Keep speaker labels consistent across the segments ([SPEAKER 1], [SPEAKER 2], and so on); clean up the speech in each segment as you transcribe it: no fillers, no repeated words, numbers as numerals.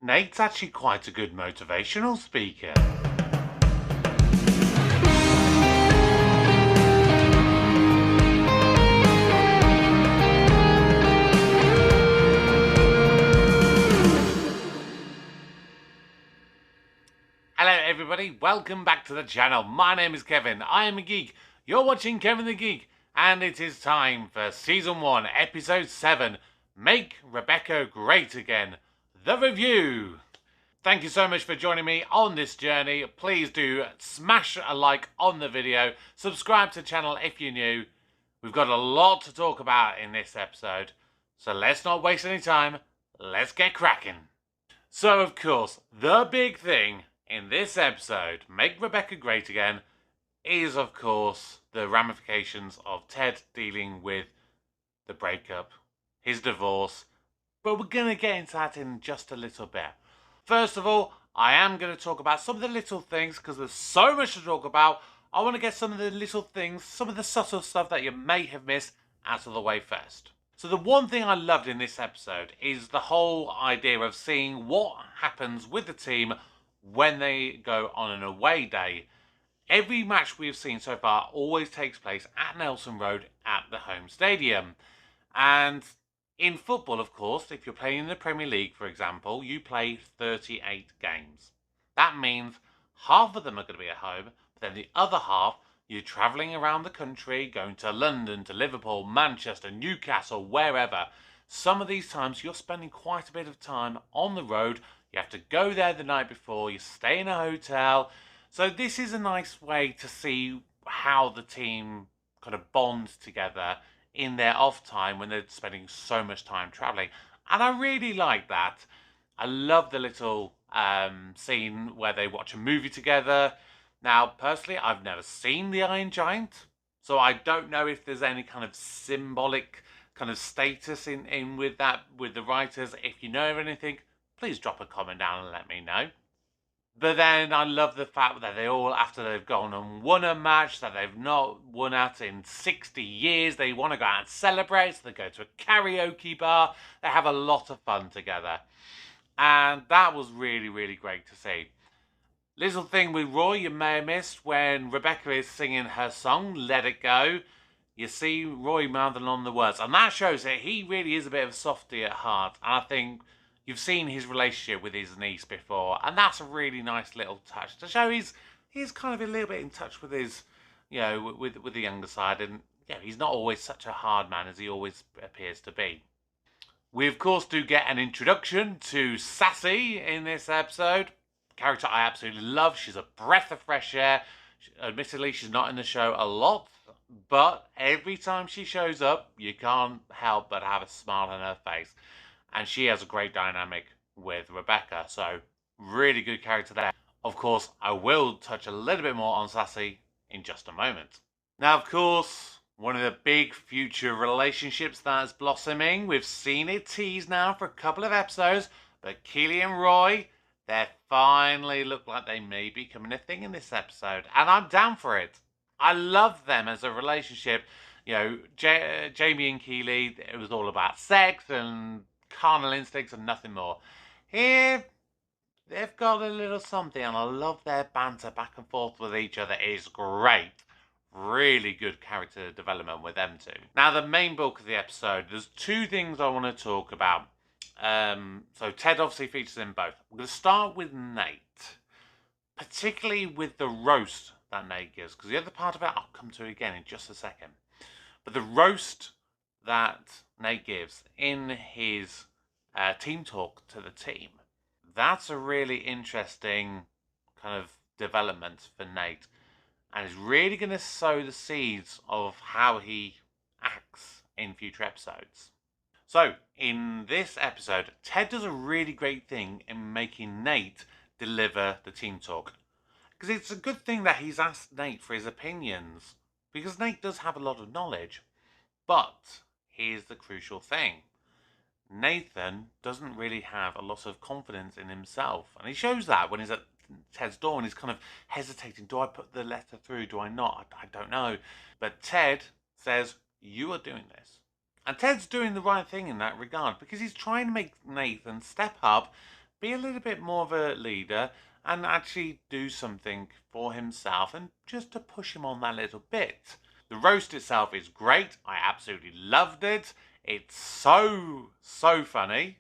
[SPEAKER 1] Nate's actually quite a good motivational speaker. Hello everybody, welcome back to the channel. My name is Kevin, I am a geek. You're watching Kevin the Geek, and it is time for Season 1, Episode 7, Make Rebecca Great Again, the review. Thank you so much for joining me on this journey. Please do smash a like on the video, subscribe to the channel if you're new. We've got a lot to talk about in this episode, so let's not waste any time, let's get cracking. So of course, the big thing in this episode, Make Rebecca Great Again, is of course the ramifications of Ted dealing with the breakup, his divorce, but we're going to get into that in just a little bit. First of all, I am going to talk about some of the little things because there's so much to talk about. I want to get some of the little things, some of the subtle stuff that you may have missed out of the way first. So the one thing I loved in this episode is the whole idea of seeing what happens with the team when they go on an away day. Every match we've seen so far always takes place at Nelson Road at the home stadium. And in football, of course, if you're playing in the Premier League, for example, you play 38 games. That means half of them are going to be at home, but then the other half, you're travelling around the country, going to London, to Liverpool, Manchester, Newcastle, wherever. Some of these times, you're spending quite a bit of time on the road. You have to go there the night before, you stay in a hotel. So this is a nice way to see how the team kind of bonds together in their off time when they're spending so much time traveling. And I really like that. I love the little scene where they watch a movie together. Now, personally, I've never seen The Iron Giant, so I don't know if there's any kind of symbolic kind of status in with that, with the writers. If you know of anything, please drop a comment down and let me know. But then I love the fact that they all, after they've gone and won a match that they've not won at in 60 years, they want to go out and celebrate. So they go to a karaoke bar. They have a lot of fun together. And that was really, really great to see. Little thing with Roy you may have missed when Rebecca is singing her song, Let It Go. You see Roy mouthing on the words. And that shows that he really is a bit of a softie at heart. And I think you've seen his relationship with his niece before, and that's a really nice little touch to show he's kind of a little bit in touch with his, with the younger side, and he's not always such a hard man as he always appears to be. We of course do get an introduction to Sassy in this episode. Character I absolutely love. She's a breath of fresh air. Admittedly, she's not in the show a lot, but every time she shows up, you can't help but have a smile on her face. And she has a great dynamic with Rebecca. So, really good character there. Of course, I will touch a little bit more on Sassy in just a moment. Now, of course, one of the big future relationships that's blossoming. We've seen it teased now for a couple of episodes. But Keely and Roy, they finally look like they may be becoming a thing in this episode. And I'm down for it. I love them as a relationship. Jamie and Keely, it was all about sex and carnal instincts and nothing more. Here, they've got a little something, and I love their banter back and forth with each other. It is great. Really good character development with them two. Now, the main bulk of the episode, there's two things I want to talk about. So Ted obviously features in both. I'm going to start with Nate, particularly with the roast that Nate gives, because the other part of it I'll come to again in just a second. But the roast that Nate gives in his team talk to the team, that's a really interesting kind of development for Nate, and is really going to sow the seeds of how he acts in future episodes. So, in this episode, Ted does a really great thing in making Nate deliver the team talk. Because it's a good thing that he's asked Nate for his opinions, because Nate does have a lot of knowledge. But here's the crucial thing. Nathan doesn't really have a lot of confidence in himself. And he shows that when he's at Ted's door and he's kind of hesitating. Do I put the letter through? Do I not? I don't know. But Ted says, you are doing this. And Ted's doing the right thing in that regard, because he's trying to make Nathan step up, be a little bit more of a leader and actually do something for himself and just to push him on that little bit. The roast itself is great. I absolutely loved it. It's so funny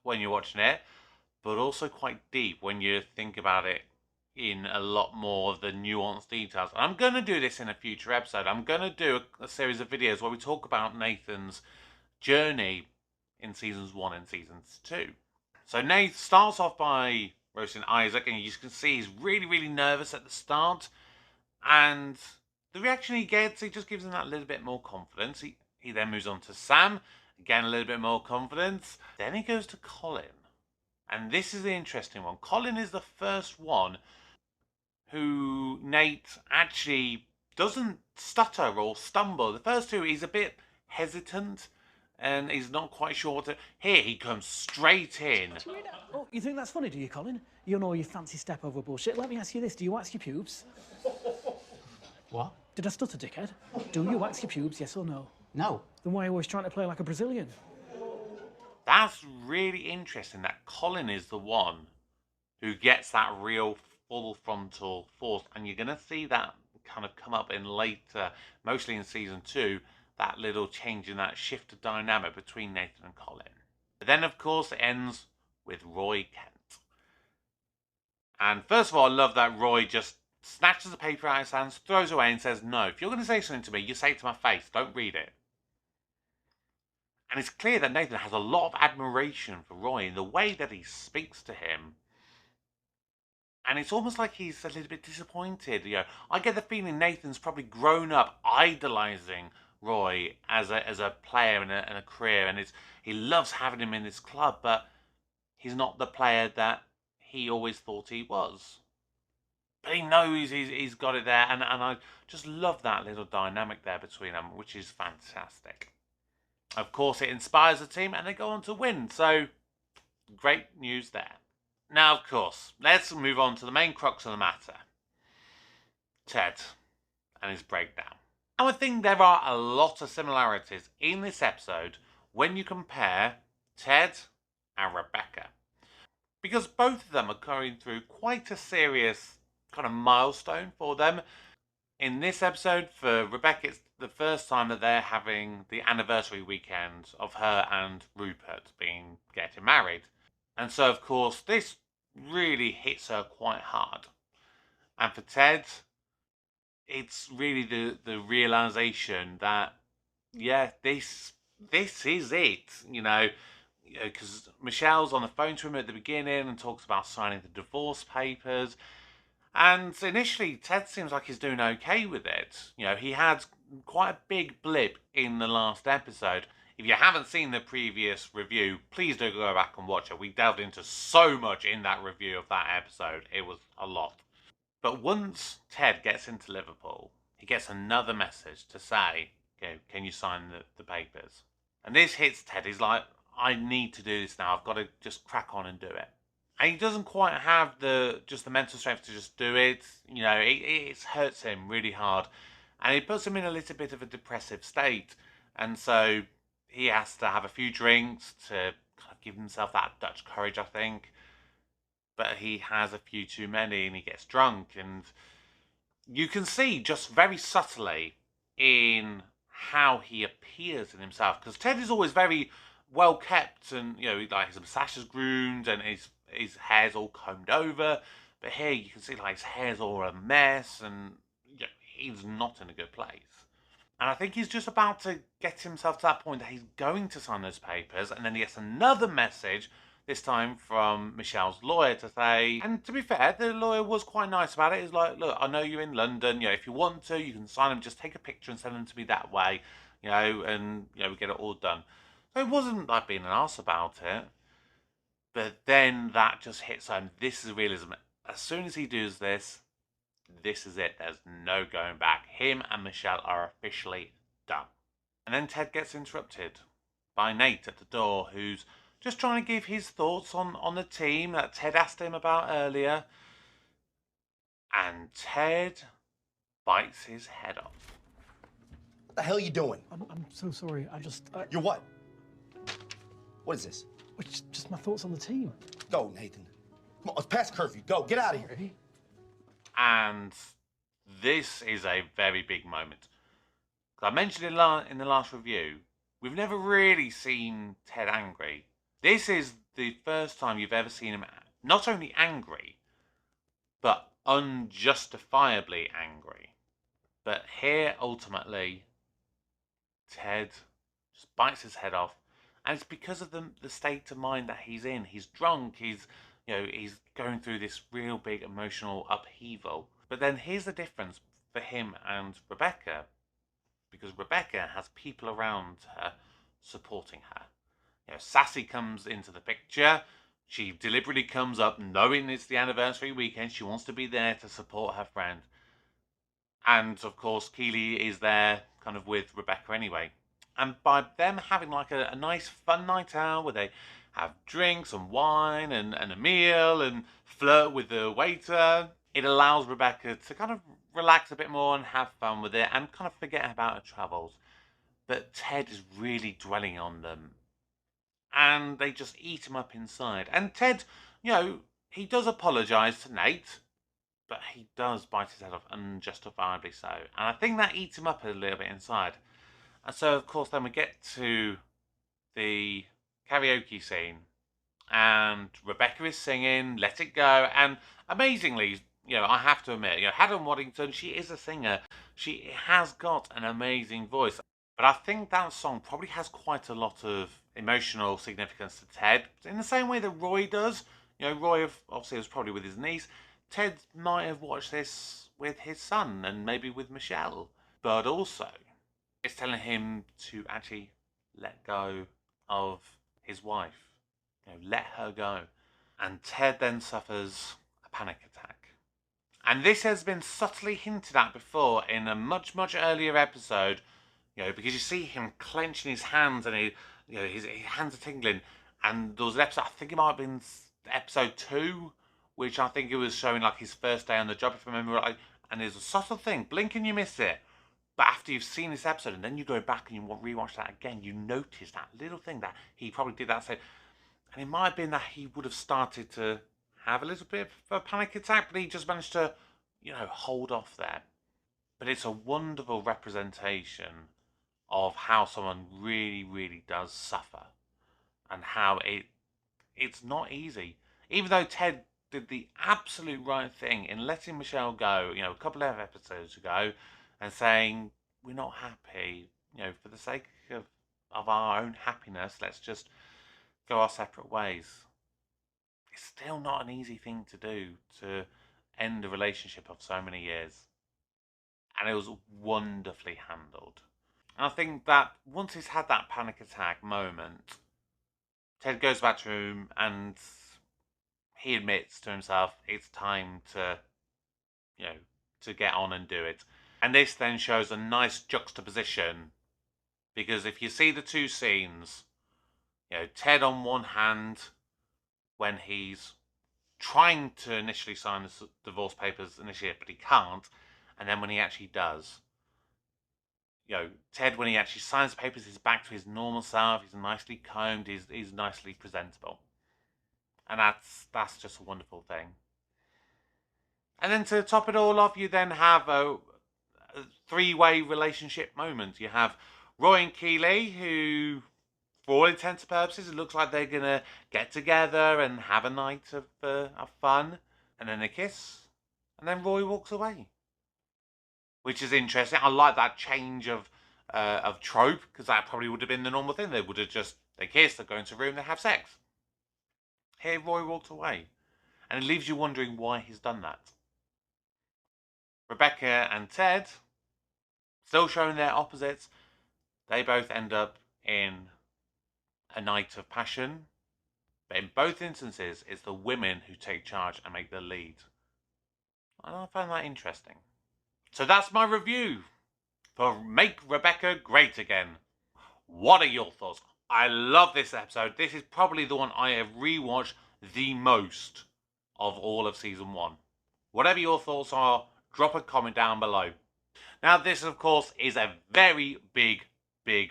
[SPEAKER 1] when you're watching it, but also quite deep when you think about it in a lot more of the nuanced details. And I'm going to do this in a future episode. I'm going to do a series of videos where we talk about Nathan's journey in seasons 1 and seasons 2. So Nate starts off by roasting Isaac, and you can see he's really nervous at the start. And the reaction he gets, he just gives him that little bit more confidence. He then moves on to Sam, again a little bit more confidence. Then he goes to Colin. And this is the interesting one. Colin is the first one who Nate actually doesn't stutter or stumble. The first two, he's a bit hesitant and he's not quite sure what to... Here, he comes straight in.
[SPEAKER 2] Oh, you think that's funny, do you, Colin? You know your fancy step over bullshit. Let me ask you this. Do you wax your pubes?
[SPEAKER 3] What?
[SPEAKER 2] Did I stutter, dickhead? Do you wax your pubes, yes or no?
[SPEAKER 3] No.
[SPEAKER 2] Then why are you always trying to play like a Brazilian?
[SPEAKER 1] That's really interesting that Colin is the one who gets that real full frontal force. And you're going to see that kind of come up in later, mostly in season 2, that little change in that shift of dynamic between Nathan and Colin. But then, of course, it ends with Roy Kent. And first of all, I love that Roy just snatches the paper out of his hands, throws it away and says, no, if you're going to say something to me, you say it to my face, don't read it. And it's clear that Nathan has a lot of admiration for Roy in the way that he speaks to him. And it's almost like he's a little bit disappointed. You know, I get the feeling Nathan's probably grown up idolizing Roy as a player and a career, and he loves having him in this club, but he's not the player that he always thought he was. But he knows he's got it there, and I just love that little dynamic there between them, which is fantastic. Of course, it inspires the team, and they go on to win, so great news there. Now, of course, let's move on to the main crux of the matter. Ted and his breakdown. And I think there are a lot of similarities in this episode when you compare Ted and Rebecca. Because both of them are going through quite a serious kind of milestone for them. In this episode, for Rebecca, it's the first time that they're having the anniversary weekend of her and Rupert getting married. And so, of course, this really hits her quite hard. And for Ted, it's really the realization that, yeah, this is it, you know, because Michelle's on the phone to him at the beginning and talks about signing the divorce papers. And initially, Ted seems like he's doing okay with it. You know, he had quite a big blip in the last episode. If you haven't seen the previous review, please do go back and watch it. We delved into so much in that review of that episode. It was a lot. But once Ted gets into Liverpool, he gets another message to say, okay, can you sign the papers? And this hits Ted. He's like, I need to do this now. I've got to just crack on and do it. And he doesn't quite have the mental strength to just do it. You know, it hurts him really hard. And it puts him in a little bit of a depressive state. And so he has to have a few drinks to kind of give himself that Dutch courage, I think. But he has a few too many and he gets drunk. And you can see just very subtly in how he appears in himself. Because Ted is always very well kept and, you know, like his moustache is groomed and his hair's all combed over. But here you can see like his hair's all a mess and, you know, he's not in a good place. And I think he's just about to get himself to that point that he's going to sign those papers. And then he gets another message, this time from Michelle's lawyer, to say, and to be fair, the lawyer was quite nice about it. He's like, look, I know you're in London. You know, if you want to, you can sign them. Just take a picture and send them to me that way. You know, and, you know, we get it all done. So it wasn't like being an arse about it. But then that just hits home. This is realism. As soon as he does this, this is it. There's no going back. Him and Michelle are officially done. And then Ted gets interrupted by Nate at the door, who's just trying to give his thoughts on the team that Ted asked him about earlier. And Ted bites his head off.
[SPEAKER 4] What the hell are you doing?
[SPEAKER 2] I'm so sorry.
[SPEAKER 4] You're what? What is this?
[SPEAKER 2] It's just my thoughts on the team.
[SPEAKER 4] Go, Nathan. Come on, it's past curfew. Go, get out of here.
[SPEAKER 2] Sorry.
[SPEAKER 1] And this is a very big moment. I mentioned in the last review, we've never really seen Ted angry. This is the first time you've ever seen him not only angry, but unjustifiably angry. But here, ultimately, Ted just bites his head off. And it's because of the state of mind that he's in. He's drunk, he's going through this real big emotional upheaval. But then here's the difference for him and Rebecca. Because Rebecca has people around her supporting her. Sassy comes into the picture. She deliberately comes up knowing it's the anniversary weekend. She wants to be there to support her friend. And, of course, Keely is there kind of with Rebecca anyway. And by them having like a nice fun night out where they have drinks and wine and a meal and flirt with the waiter, it allows Rebecca to kind of relax a bit more and have fun with it and kind of forget about her troubles. But Ted is really dwelling on them. And they just eat him up inside. And Ted, he does apologise to Nate, but he does bite his head off unjustifiably so. And I think that eats him up a little bit inside. And so, of course, then we get to the karaoke scene. And Rebecca is singing Let It Go. And amazingly, I have to admit, Haddon Waddington, she is a singer. She has got an amazing voice. But I think that song probably has quite a lot of emotional significance to Ted. In the same way that Roy does. Roy obviously was probably with his niece. Ted might have watched this with his son and maybe with Michelle. But also, it's telling him to actually let go of his wife. Let her go. And Ted then suffers a panic attack. And this has been subtly hinted at before in a much, much earlier episode. Because you see him clenching his hands and his hands are tingling. And there was an episode, I think it might have been episode 2, which I think it was showing like his first day on the job, if I remember right. And there's a subtle thing, blink and you miss it. But after you've seen this episode and then you go back and you rewatch that again, you notice that little thing that he probably did that same. And it might have been that he would have started to have a little bit of a panic attack, but he just managed to, hold off there. But it's a wonderful representation of how someone really, really does suffer. And how it's not easy. Even though Ted did the absolute right thing in letting Michelle go, a couple of episodes ago, and saying, we're not happy, for the sake of our own happiness, let's just go our separate ways. It's still not an easy thing to do, to end a relationship of so many years. And it was wonderfully handled. And I think that once he's had that panic attack moment, Ted goes back to him and he admits to himself it's time to, to get on and do it. And this then shows a nice juxtaposition, because if you see the two scenes, Ted on one hand, when he's trying to initially sign the divorce papers initially, but he can't, and then when he actually does, Ted, when he actually signs the papers, he's back to his normal self, he's nicely combed, he's nicely presentable. And that's just a wonderful thing. And then to top it all off, you then have a three-way relationship moment. You have Roy and Keely, who, for all intents and purposes, it looks like they're going to get together and have a night of fun. And then they kiss. And then Roy walks away. Which is interesting. I like that change of trope, because that probably would have been the normal thing. They would have they kiss, they go into a room, they have sex. Here, Roy walked away. And it leaves you wondering why he's done that. Rebecca and Ted, still showing their opposites, they both end up in a night of passion. But in both instances, it's the women who take charge and make the lead. And I find that interesting. So that's my review for Make Rebecca Great Again. What are your thoughts? I love this episode. This is probably the one I have rewatched the most of all of season 1. Whatever your thoughts are, drop a comment down below. Now, this, of course, is a very big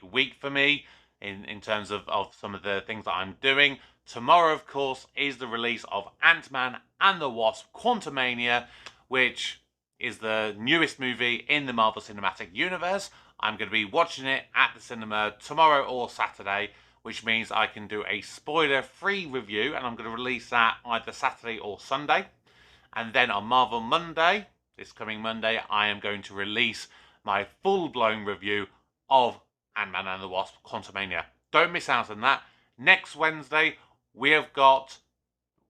[SPEAKER 1] week for me in terms of some of the things that I'm doing. Tomorrow, of course, is the release of Ant-Man and the Wasp: Quantumania, which is the newest movie in the Marvel Cinematic Universe. I'm going to be watching it at the cinema tomorrow or Saturday, which means I can do a spoiler-free review, and I'm going to release that either Saturday or Sunday. And then on Marvel Monday, this coming Monday, I am going to release my full-blown review of Ant-Man and the Wasp: Quantumania. Don't miss out on that. Next Wednesday, we have got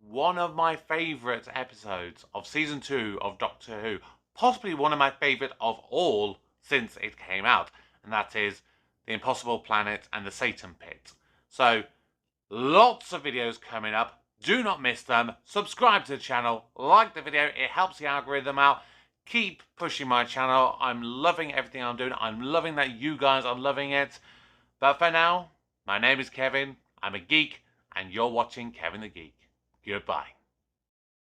[SPEAKER 1] one of my favourite episodes of Season 2 of Doctor Who. Possibly one of my favourite of all since it came out. And that is The Impossible Planet and the Satan Pit. So, lots of videos coming up. Do not miss them. Subscribe to the channel. Like the video. It helps the algorithm out. Keep pushing my channel. I'm loving everything I'm doing. I'm loving that you guys are loving it. But for now, my name is Kevin. I'm a geek. And you're watching Kevin the Geek. Goodbye.